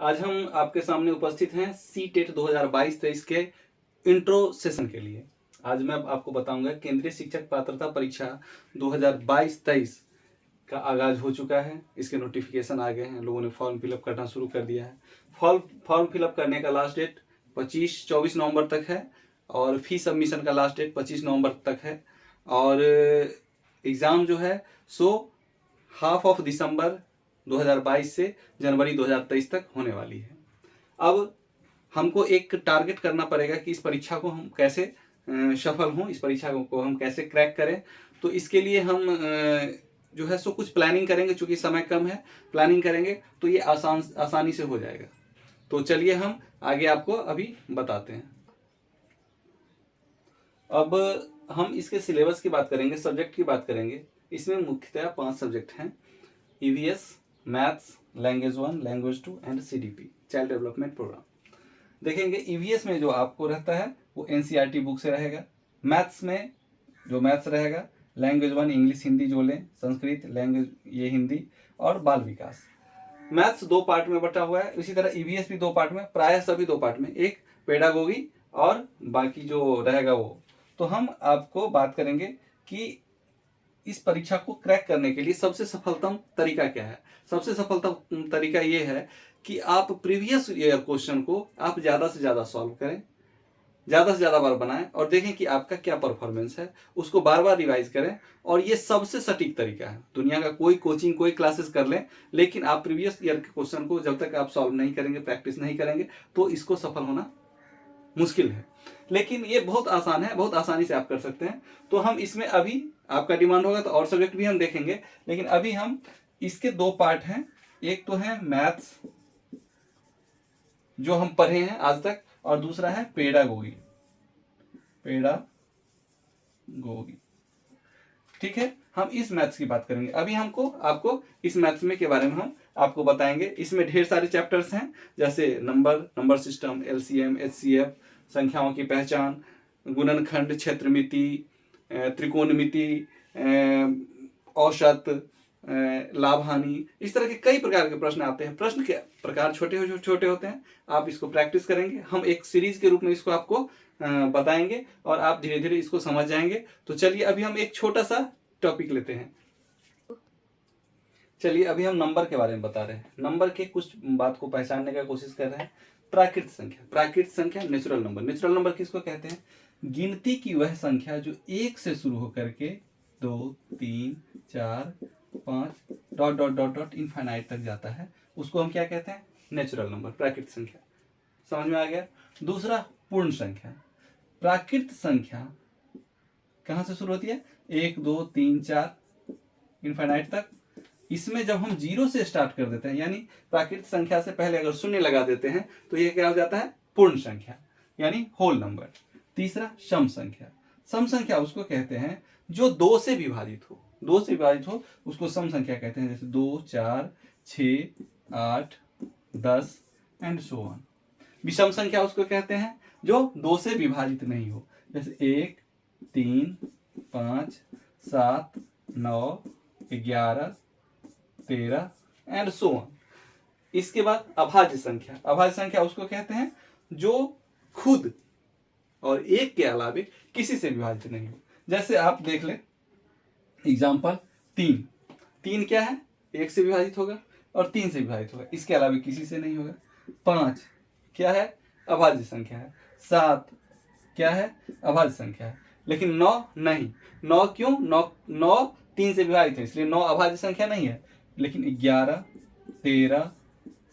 आज हम आपके सामने उपस्थित हैं सी टेट 2022-23 के इंट्रो सेशन के लिए। आज मैं आपको बताऊंगा केंद्रीय शिक्षक पात्रता परीक्षा 2022-23 का आगाज हो चुका है। इसके नोटिफिकेशन आ गए हैं, लोगों ने फॉर्म फिलअप करना शुरू कर दिया है। फॉर्म फिलअप करने का लास्ट डेट 24 नवंबर तक है और फी सबमिशन का लास्ट डेट 25 नवंबर तक है। और एग्ज़ाम जो है सो हाफ ऑफ दिसंबर 2022 से जनवरी 2023 तक होने वाली है। अब हमको एक टारगेट करना पड़ेगा कि इस परीक्षा को हम कैसे सफल हों, इस परीक्षा को हम कैसे क्रैक करें। तो इसके लिए हम जो है सो कुछ प्लानिंग करेंगे। चूंकि समय कम है, प्लानिंग करेंगे तो ये आसानी से हो जाएगा। तो चलिए हम आगे आपको अभी बताते हैं। अब हम इसके सिलेबस की बात करेंगे, सब्जेक्ट की बात करेंगे। इसमें मुख्यतः 5 सब्जेक्ट हैं: EVS, maths, language 1, language 2 and CDP, child development programme. देखेंगे ईवीएस में जो आपको रहता है वो एनसीईआरटी बुक से रहेगा। मैथ्स में जो मैथ्स रहेगा, लैंग्वेज 1 इंग्लिश हिंदी जो लें, संस्कृत लैंग्वेज ये हिंदी, और बाल विकास। मैथ्स 2 पार्ट में बटा हुआ है। इसी तरह ईवीएस भी 2 पार्ट में, प्रायः सभी 2 पार्ट में, एक पेडागोगी और बाकी जो रहेगा वो। तो हम आपको बात करेंगे कि इस परीक्षा को क्रैक करने के लिए सबसे सफलतम तरीका क्या है। सबसे सफलतम तरीका ये है कि आप प्रीवियस ईयर क्वेश्चन को आप ज़्यादा से ज़्यादा सॉल्व करें, ज़्यादा से ज़्यादा बार बनाएं और देखें कि आपका क्या परफॉर्मेंस है, उसको बार बार रिवाइज करें। और ये सबसे सटीक तरीका है। दुनिया का कोई कोचिंग, कोई क्लासेस कर लें, लेकिन आप प्रीवियस ईयर के क्वेश्चन को जब तक आप सॉल्व नहीं करेंगे, प्रैक्टिस नहीं करेंगे, तो इसको सफल होना मुश्किल है। लेकिन ये बहुत आसान है, बहुत आसानी से आप कर सकते हैं। तो हम इसमें अभी आपका डिमांड होगा तो और सब्जेक्ट भी हम देखेंगे, लेकिन अभी हम इसके 2 पार्ट हैं। एक तो है मैथ्स जो हम पढ़े हैं आज तक, और दूसरा है पेडागोगी। ठीक है, हम इस मैथ्स की बात करेंगे। अभी आपको इस मैथ्स में के बारे में हम आपको बताएंगे। इसमें ढेर सारे चैप्टर्स हैं, जैसे नंबर सिस्टम, एलसीएम, एचसीएफ, संख्याओं की पहचान, गुणनखंड, क्षेत्रमिति, त्रिकोणमिति, औसत, लाभ हानि, इस तरह के कई प्रकार के प्रश्न आते हैं। प्रश्न के प्रकार छोटे छोटे होते हैं। आप इसको प्रैक्टिस करेंगे, हम एक सीरीज के रूप में इसको आपको बताएंगे और आप धीरे धीरे इसको समझ जाएंगे। तो चलिए अभी हम एक छोटा सा टॉपिक लेते हैं। चलिए अभी हम नंबर के बारे में बता रहे हैं। नंबर के कुछ बात को पहचानने का कोशिश कर रहे हैं। प्राकृत संख्या, नेचुरल नंबर किसको कहते हैं? गिनती की वह संख्या जो 1 से शुरू होकर के 2, 3, 4, 5 dot dot dot dot infinite तक जाता है, उसको हम क्या कहते हैं? नेचुरल नंबर, प्राकृत संख्या। समझ में आ गया? दूसरा पूर्ण संख्या। प्राकृत संख्या कहां से शुरू होती है? 1, 2, 3, 4 इनफाइनाइट तक। इसमें जब हम 0 से स्टार्ट कर देते हैं, यानी प्राकृत संख्या से पहले अगर शून्य लगा देते हैं, तो यह क्या हो जाता है? पूर्ण संख्या, यानी होल नंबर। तीसरा सम संख्या उसको कहते हैं जो 2 से विभाजित हो, उसको सम संख्या कहते हैं। जैसे 2, 4, 6, 8, 10 एंड सो ऑन। विषम संख्या उसको कहते हैं जो 2 से विभाजित नहीं हो, जैसे 1, 3, 5, 7, 9, 11, 13 एंड सो ऑन। इसके बाद अभाज्य संख्या उसको कहते हैं जो खुद और 1 के अलावे किसी से विभाजित नहीं हो। जैसे आप देख लें एग्जाम्पल 3 क्या है? 1 से विभाजित होगा और 3 से विभाजित होगा, इसके अलावे किसी से नहीं होगा। 5 क्या है? अभाज्य संख्या है। 7 क्या है? अभाज्य संख्या है। लेकिन 9 नहीं। 9 क्यों? 9 3 से विभाजित है, इसलिए 9 अभाज्य संख्या नहीं है। लेकिन 11, 13,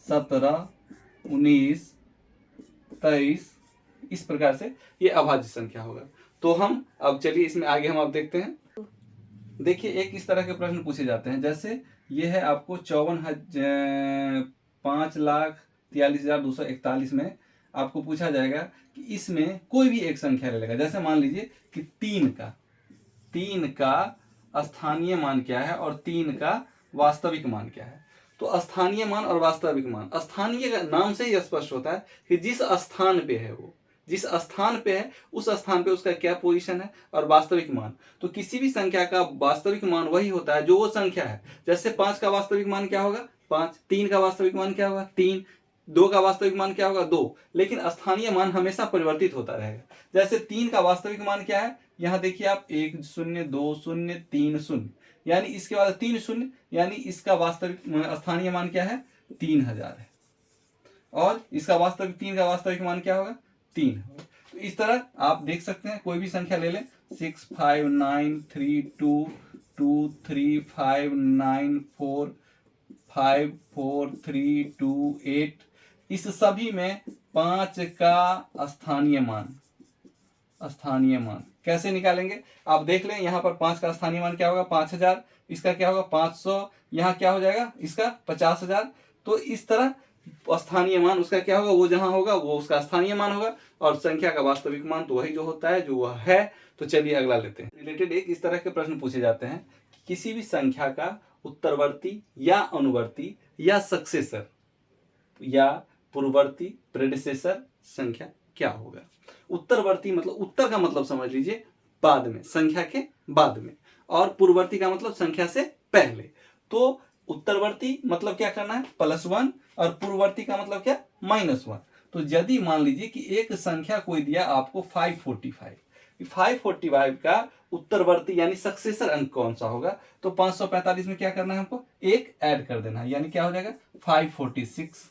17, 19, 23 इस प्रकार से ये अभाज्य संख्या होगा। तो हम अब चलिए इसमें आगे हम अब देखते हैं। देखिए एक इस तरह के प्रश्न पूछे जाते हैं, जैसे ये है आपको 5,43,241 में आपको पूछा जाएगा कि इसमें कोई भी एक संख्या ले लेगा। जैसे मान लीजिए कि 3 का स्थानीय मान क्या है और 3 का वास्तविक मान क्या है। तो स्थानीय मान और वास्तविक मान, स्थानीय का नाम से ही स्पष्ट होता है कि जिस स्थान पे है उस स्थान पे उसका क्या पोजीशन है। और वास्तविक मान, तो किसी भी संख्या का वास्तविक मान वही होता है जो वो संख्या है। जैसे 5 का वास्तविक मान क्या होगा? 5। 3 का वास्तविक मान क्या होगा? 3। 2 का वास्तविक मान क्या होगा 2, लेकिन स्थानीय मान हमेशा परिवर्तित होता रहेगा। जैसे 3 का वास्तविक मान क्या है, यहाँ देखिए आप 1 0 2 0 3 0, यानी इसके बाद 3 0, यानी इसका वास्तविक स्थानीय मान क्या है 3000 है, और इसका वास्तविक 3 का वास्तविक मान क्या होगा 3 होगा। तो इस तरह आप देख सकते हैं, कोई भी संख्या ले लें 6 5 9 3 2 2 3 5 9 4 5 4 3 2 8, इस सभी में 5 का स्थानीय मान कैसे निकालेंगे आप देख लें। यहाँ पर 5 का स्थानीय मान क्या होगा 5000, इसका क्या होगा 500, यहाँ क्या हो जाएगा इसका 50000। तो इस तरह स्थानीय मान उसका क्या होगा, वो जहां होगा वो उसका स्थानीय मान होगा, और संख्या का वास्तविक मान तो वही जो होता है जो वह है। तो चलिए अगला लेते हैं। रिलेटेड एक इस तरह के प्रश्न पूछे जाते हैं कि किसी भी संख्या का उत्तरवर्ती या अनुवर्ती या सक्सेसर या पूर्ववर्ती प्रेडिसेसर संख्या क्या होगा। उत्तरवर्ती मतलब उत्तर का मतलब समझ लीजिए बाद में, संख्या के बाद में, और पूर्ववर्ती का मतलब संख्या से पहले। तो उत्तरवर्ती मतलब क्या करना है +1, और पूर्ववर्ती का मतलब क्या -1। तो यदि मान लीजिए कि एक संख्या कोई दिया आपको 545 का उत्तरवर्ती यानी सक्सेसर अंक कौन सा होगा, तो 545 में क्या करना है हमको एक ऐड कर देना है, यानी क्या हो जाएगा 546।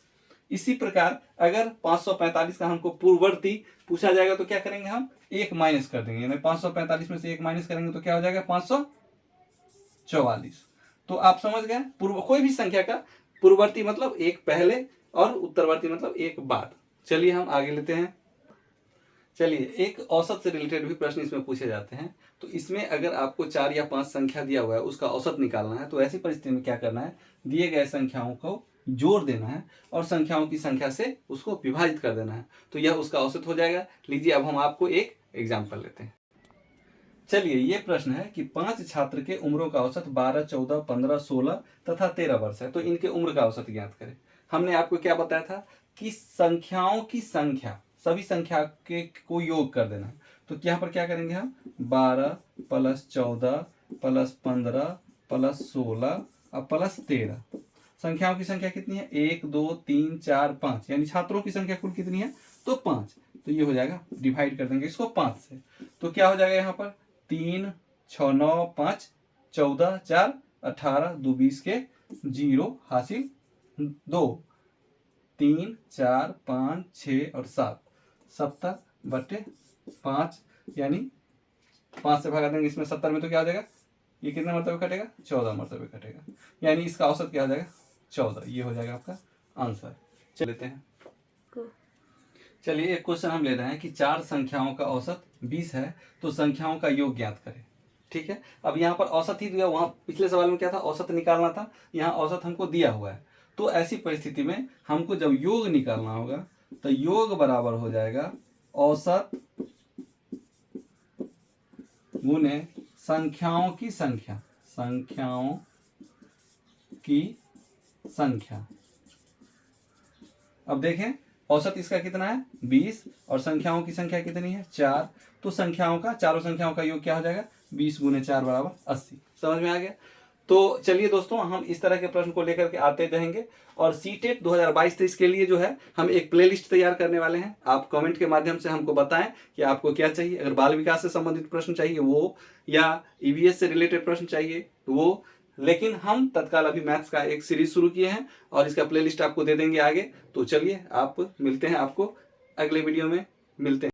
इसी प्रकार अगर 545 का हमको पूर्ववर्ती पूछा जाएगा तो क्या करेंगे हम एक माइनस कर देंगे, यानी 545 में से एक माइनस करेंगे तो क्या हो जाएगा 544। तो आप समझ गए कोई भी संख्या का पूर्ववर्ती मतलब एक पहले और उत्तरवर्ती मतलब एक बाद। चलिए हम आगे लेते हैं। चलिए एक औसत से रिलेटेड भी प्रश्न इसमें पूछे जाते हैं। तो इसमें अगर आपको 4 या 5 संख्या दिया हुआ है उसका औसत निकालना है, तो ऐसी परिस्थिति में क्या करना है, दिए गए संख्याओं को जोड़ देना है और संख्याओं की संख्या से उसको विभाजित कर देना है, तो यह उसका औसत हो जाएगा। लीजिए अब हम आपको एक एग्जाम्पल लेते हैं। चलिए ये प्रश्न है कि 5 छात्र के उम्रों का औसत 12, 14, 15, 16 तथा 13 वर्ष है, तो इनके उम्र का औसत ज्ञात करें। हमने आपको क्या बताया था कि संख्याओं की संख्या सभी संख्या के को योग कर देना है। तो यहाँ पर क्या करेंगे हम 12 + 14 + 15 + 16 और +13। संख्याओं की संख्या कितनी है 1 2 3 4 5, यानी छात्रों की संख्या कुल कितनी है तो 5। तो ये हो जाएगा, डिवाइड कर देंगे इसको 5 से, तो क्या हो जाएगा यहाँ पर 3 6 9 5 14 4 18 2 20 के 0 हासिल 2 3 4 5 6 और 7 70/5, यानी 5 से भगा देंगे इसमें 70 में, तो क्या हो जाएगा ये कितने मरतबे कटेगा 14 मरतबे कटेगा, यानी इसका औसत क्या हो जाएगा 14। ये हो जाएगा आपका आंसर। चलते हैं। चलिए एक क्वेश्चन हम ले रहे हैं कि 4 संख्याओं का औसत 20 है, तो संख्याओं का योग ज्ञात करें। ठीक है, अब यहाँ पर औसत ही दिया, वहां पिछले सवाल में क्या था औसत निकालना था, यहाँ औसत हमको दिया हुआ है। तो ऐसी परिस्थिति में हमको जब योग निकालना होगा तो योग बराबर हो जाएगा औसत गुने संख्याओं की संख्या। अब देखें औसत इसका कितना है 20 और संख्याओं की संख्या कितनी है 4, तो चारों संख्याओं का योग क्या हो जाएगा 20 × 4 = 80। समझ में आ गया। तो चलिए दोस्तों हम इस तरह के प्रश्न को लेकर के आते रहेंगे, और सीटेट 2022-23 के लिए जो है हम एक प्लेलिस्ट तैयार करने वाले हैं। आप कमेंट के माध्यम से हमको बताएं कि आपको क्या चाहिए, अगर बाल विकास से संबंधित प्रश्न चाहिए वो, या ईवीएस से रिलेटेड प्रश्न चाहिए वो। लेकिन हम तत्काल अभी मैथ्स का एक सीरीज शुरू किए हैं और इसका प्लेलिस्ट आपको दे देंगे आगे। तो चलिए आप मिलते हैं, आपको अगले वीडियो में मिलते हैं।